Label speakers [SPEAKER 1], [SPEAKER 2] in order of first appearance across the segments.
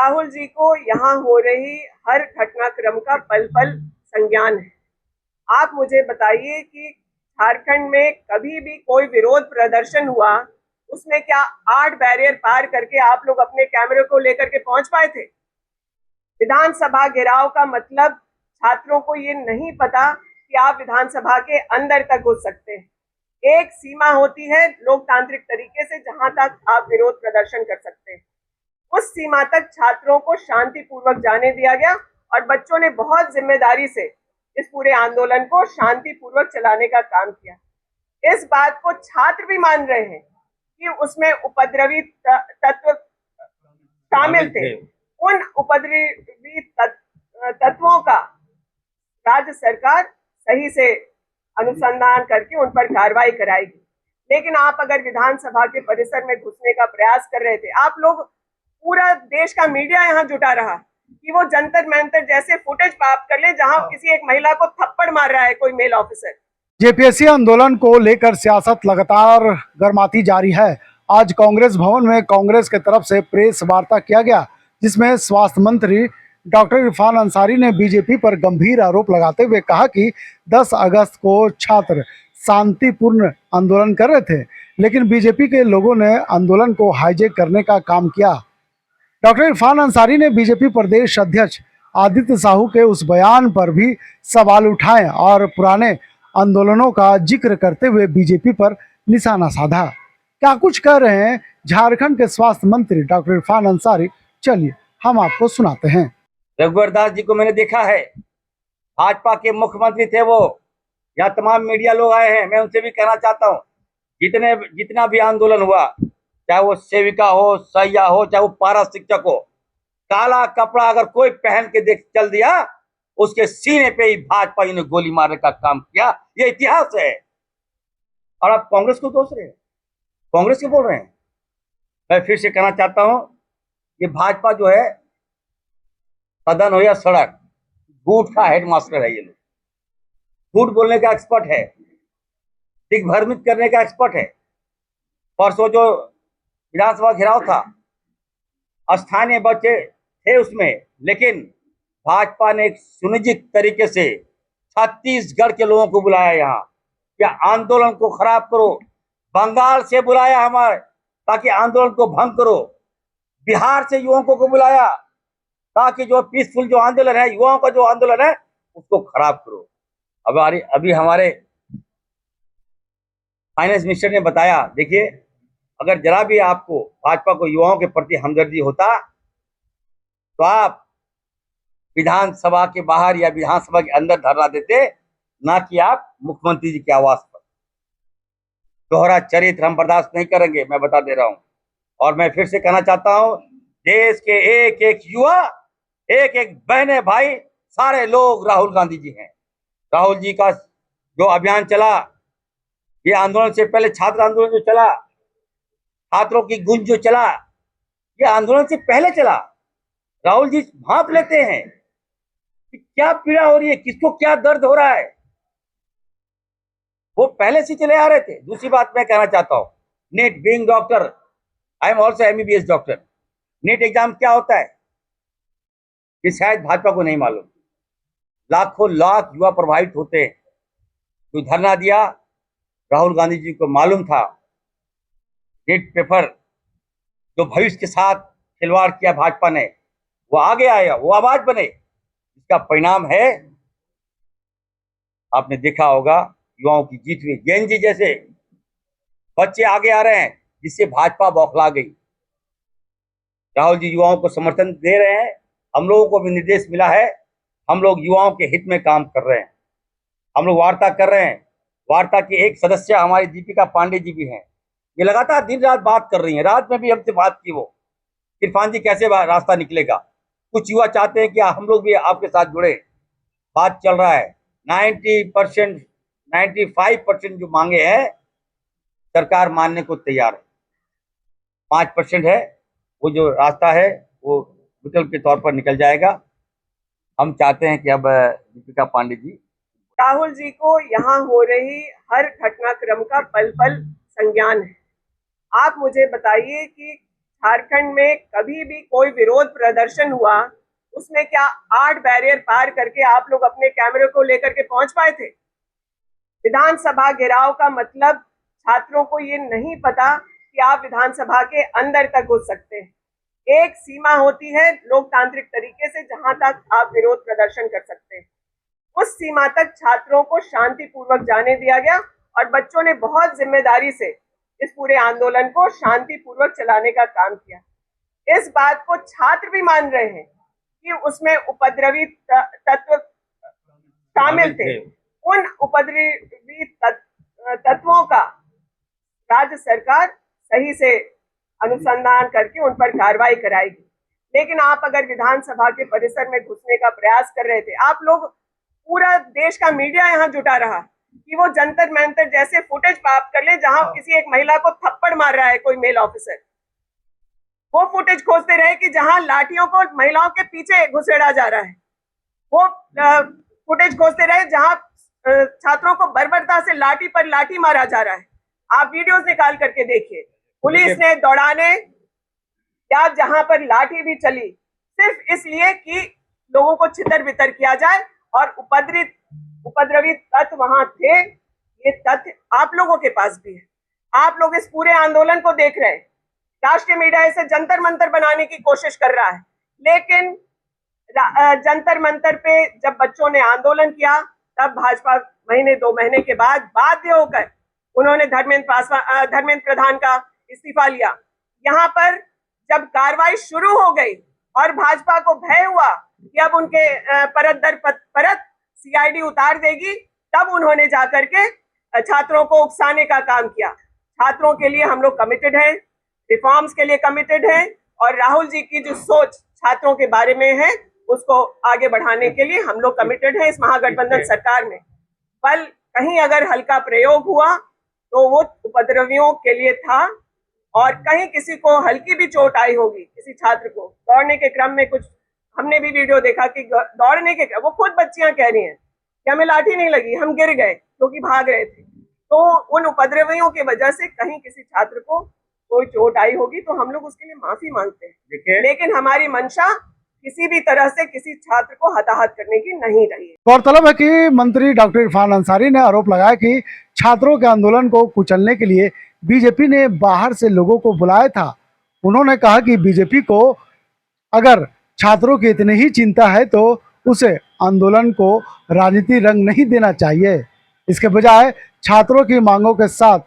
[SPEAKER 1] राहुल जी को यहाँ हो रही हर घटनाक्रम का पल पल संज्ञान है। आप मुझे बताइए कि झारखंड में कभी भी कोई विरोध प्रदर्शन हुआ, उसमें क्या 8 बैरियर पार करके आप लोग अपने कैमरे को लेकर के पहुंच पाए थे? विधानसभा घेराव का मतलब छात्रों को ये नहीं पता कि आप विधानसभा के अंदर तक घुस सकते हैं। एक सीमा होती है लोकतांत्रिक तरीके से जहां तक आप विरोध प्रदर्शन कर सकते हैं। उस सीमा तक छात्रों को शांतिपूर्वक जाने दिया गया और बच्चों ने बहुत जिम्मेदारी से इस पूरे आंदोलन को शांतिपूर्वक चलाने का काम किया। इस बात को छात्र भी मान रहे हैं कि उसमें उपद्रवी तत्व शामिल थे। उन उपद्रवी तत्वों का राज्य सरकार सही से अनुसंधान करके उन पर कार्रवाई कराएगी। लेकिन आप अगर विधानसभा के परिसर में घुसने का प्रयास कर रहे थे, आप लोग, पूरा देश का मीडिया यहाँ जुटा रहा कि वो जंतर मंतर जैसे फुटेज प्राप्त कर ले जहां किसी एक महिला को थप्पड़ मार रहा है कोई मेल ऑफिसर।
[SPEAKER 2] जेपीएससी आंदोलन को लेकर सियासत लगातार गर्माती जारी है। आज कांग्रेस भवन में कांग्रेस की तरफ से प्रेस वार्ता किया गया, जिसमें स्वास्थ्य मंत्री डॉक्टर इरफान अंसारी ने बीजेपी पर गंभीर आरोप लगाते हुए कहा कि 10 अगस्त को छात्र शांतिपूर्ण आंदोलन कर रहे थे, लेकिन बीजेपी के लोगों ने आंदोलन को हाईजैक करने का काम किया। डॉक्टर इरफान अंसारी ने बीजेपी प्रदेश अध्यक्ष आदित्य साहू के उस बयान पर भी सवाल उठाए और पुराने आंदोलनों का जिक्र करते हुए बीजेपी पर निशाना साधा। क्या कुछ कह रहे हैं झारखंड के स्वास्थ्य मंत्री डॉक्टर इरफान अंसारी, चलिए हम आपको सुनाते हैं।
[SPEAKER 3] रघुवर दास जी को मैंने देखा है, भाजपा के मुख्यमंत्री थे वो। यहाँ तमाम मीडिया लोग आए हैं, मैं उनसे भी कहना चाहता हूँ, जितना भी आंदोलन हुआ, चाहे वो सेविका हो, सैया हो, चाहे वो पारा शिक्षक हो, काला कपड़ा अगर कोई पहन के देख चल दिया, उसके सीने पे ही भाजपा ने गोली मारने का काम किया। ये इतिहास है। और आप कांग्रेस को दोष रहे हैं, कांग्रेस के बोल रहे हैं। मैं फिर से कहना चाहता हूं, ये भाजपा जो है, सदन हो या सड़क, झूठ का हेडमास्टर है। ये लोग झूठ बोलने का एक्सपर्ट है, दिग्भ्रमित करने का एक्सपर्ट है। परसों जो विधानसभा घेराव था, स्थानीय बच्चे थे उसमें, लेकिन भाजपा ने एक सुनिश्चित तरीके से छत्तीसगढ़ के लोगों को बुलाया यहाँ, क्या आंदोलन को खराब करो। बंगाल से बुलाया हमारे, ताकि आंदोलन को भंग करो। बिहार से युवकों को बुलाया, ताकि जो पीसफुल जो आंदोलन है, युवाओं का जो आंदोलन है, उसको खराब करो। अभी हमारे फाइनेंस मिनिस्टर ने बताया, देखिए, अगर जरा भी आपको भाजपा को युवाओं के प्रति हमदर्दी होता तो आप विधानसभा के बाहर या विधानसभा के अंदर धरना देते, ना कि आप मुख्यमंत्री जी के आवास पर। दोहरा चरित्र हम बर्दाश्त नहीं करेंगे, मैं बता दे रहा हूं। और मैं फिर से कहना चाहता हूं, देश के एक एक युवा, एक एक बहने भाई, सारे लोग राहुल गांधी जी हैं। राहुल जी का जो अभियान चला, ये आंदोलन से पहले छात्र आंदोलन जो चला, छात्रों की गूंज जो चला, ये आंदोलन से पहले चला। राहुल जी भांप लेते हैं कि क्या पीड़ा हो रही है, किसको क्या दर्द हो रहा है। वो पहले से चले आ रहे थे। दूसरी बात मैं कहना चाहता हूं, NEET, being doctor, I am also MBBS doctor. NEET exam क्या होता है, ये शायद भाजपा को नहीं मालूम। लाखों लाख युवा प्रभावित होते हैं। जो धरना दिया, राहुल गांधी जी को मालूम था नीट पेपर जो भविष्य के साथ खिलवाड़ किया भाजपा ने, वो आगे आया, वो आवाज बने। इसका परिणाम है, आपने देखा होगा, युवाओं की जीत हुई। जैन जी जैसे बच्चे आगे आ रहे हैं, जिससे भाजपा बौखला गई। राहुल जी युवाओं को समर्थन दे रहे हैं। हम लोगों को भी निर्देश मिला है, हम लोग युवाओं के हित में काम कर रहे हैं। हम लोग वार्ता कर रहे हैं। वार्ता की एक सदस्य हमारी दीपिका पांडे जी भी हैं। ये लगातार दिन रात बात कर रही हैं। रात में भी हमसे बात की वो, इरफान जी कैसे रास्ता निकलेगा। कुछ युवा चाहते हैं कि हम लोग भी आपके साथ जुड़े। बात चल रहा है। 90%, 95% जो मांगे हैं, सरकार मानने को तैयार है। 5% है, वो जो रास्ता है वो विकल्प के तौर पर निकल जाएगा। हम चाहते हैं कि अब दीपिका पांडे जी,
[SPEAKER 1] राहुल जी को यहाँ हो रही हर घटनाक्रम का पल पल संज्ञान है। आप मुझे बताइए कि झारखंड में कभी भी कोई विरोध प्रदर्शन हुआ, उसमें क्या 8 बैरियर पार करके आप लोग अपने कैमरे को लेकर के पहुंच पाए थे? विधानसभा घेराव का मतलब छात्रों को ये नहीं पता कि आप विधानसभा के अंदर तक घुस सकते हैं। एक सीमा होती है लोकतांत्रिक तरीके से जहां तक आप विरोध प्रदर्शन कर सकते हैं। उस सीमा तक छात्रों को शांतिपूर्वक जाने दिया गया और बच्चों ने बहुत जिम्मेदारी से इस पूरे आंदोलन को शांतिपूर्वक चलाने का काम किया। इस बात को छात्र भी मान रहे हैं कि उसमें उपद्रवी तत्व शामिल थे। उन उपद्रवी तत्वों का राज्य सरकार सही से अनुसंधान करके उन पर कार्रवाई कराएगी। लेकिन आप अगर विधानसभा के परिसर में घुसने का प्रयास कर रहे थे, आप लोग, पूरा देश का मीडिया यहाँ जुटा रहा कि वो जंतर मंतर जैसे फुटेज प्राप्त कर ले जहां किसी एक महिला को थप्पड़ मार रहा है कोई मेल ऑफिसर, वो फुटेज खोजते रहे कि जहां लाठियों को महिलाओं के पीछे घुसेड़ा जा रहा है, वो फुटेज खोजते रहे जहां छात्रों को बर्बरता से लाठी पर लाठी मारा जा रहा है। आप वीडियोस निकाल करके देखिए, पुलिस ने दौड़ाने या जहां पर लाठी भी चली सिर्फ इसलिए कि लोगों को छितर बितर किया जाए, और उपद्रवी तत्व वहां थे। ये तथ्य आप लोगों के पास भी है। आप लोग इस पूरे आंदोलन को देख रहे हैं। राष्ट्रीय मीडिया इसे जंतर मंतर बनाने की कोशिश कर रहा है, लेकिन जंतर मंतर पे जब बच्चों ने आंदोलन किया तब भाजपा महीने 2 महीने के बाद बाध्य होकर उन्होंने धर्मेंद्र प्रधान का इस्तीफा लिया। यहाँ पर जब कार्रवाई शुरू हो गई और भाजपा को भय हुआ कि अब उनके परत दर परत सीआईडी उतार देगी, तब उन्होंने जाकर के छात्रों को उकसाने का काम किया। छात्रों के लिए हम लोग कमिटेड हैं, रिफॉर्म्स के लिए कमिटेड हैं, और राहुल जी की जो सोच छात्रों के बारे में है उसको आगे बढ़ाने के लिए हम लोग कमिटेड हैं इस महागठबंधन सरकार में। बल कहीं अगर हल्का प्रयोग हुआ तो वो उपद्रवियों के लिए था, और कहीं किसी को हल्की भी चोट आई होगी, किसी छात्र को दौड़ने के क्रम में, कुछ हमने भी वीडियो देखा कि दौड़ने के क्रम, वो खुद बच्चियां कह रही हैं कि हमें लाठी नहीं लगी, हम गिर गए क्योंकि भाग रहे थे। तो उन उपद्रवियों की वजह से कहीं किसी छात्र को कोई चोट आई होगी तो हम लोग उसके लिए माफी मांगते हैं, लेकिन हमारी मंशा किसी भी तरह से किसी छात्र को हताहत करने की नहीं रही है।
[SPEAKER 2] गौरतलब है कि मंत्री डॉक्टर इरफान अंसारी ने आरोप लगाया कि छात्रों के आंदोलन को कुचलने के लिए बीजेपी ने बाहर से लोगों को बुलाया था। उन्होंने कहा कि बीजेपी को अगर छात्रों की इतनी ही चिंता है तो उसे आंदोलन को राजनीतिक रंग नहीं देना चाहिए, इसके बजाय छात्रों की मांगों के साथ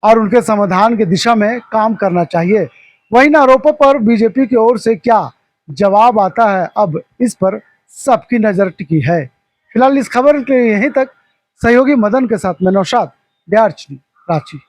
[SPEAKER 2] और उनके समाधान की दिशा में काम करना चाहिए। वहीं इन आरोपों पर बीजेपी की ओर से क्या जवाब आता है, अब इस पर सबकी नजर टिकी है। फिलहाल इस खबर के यहीं तक। सहयोगी मदन के साथ मैं नौशाद, बिहार रांची।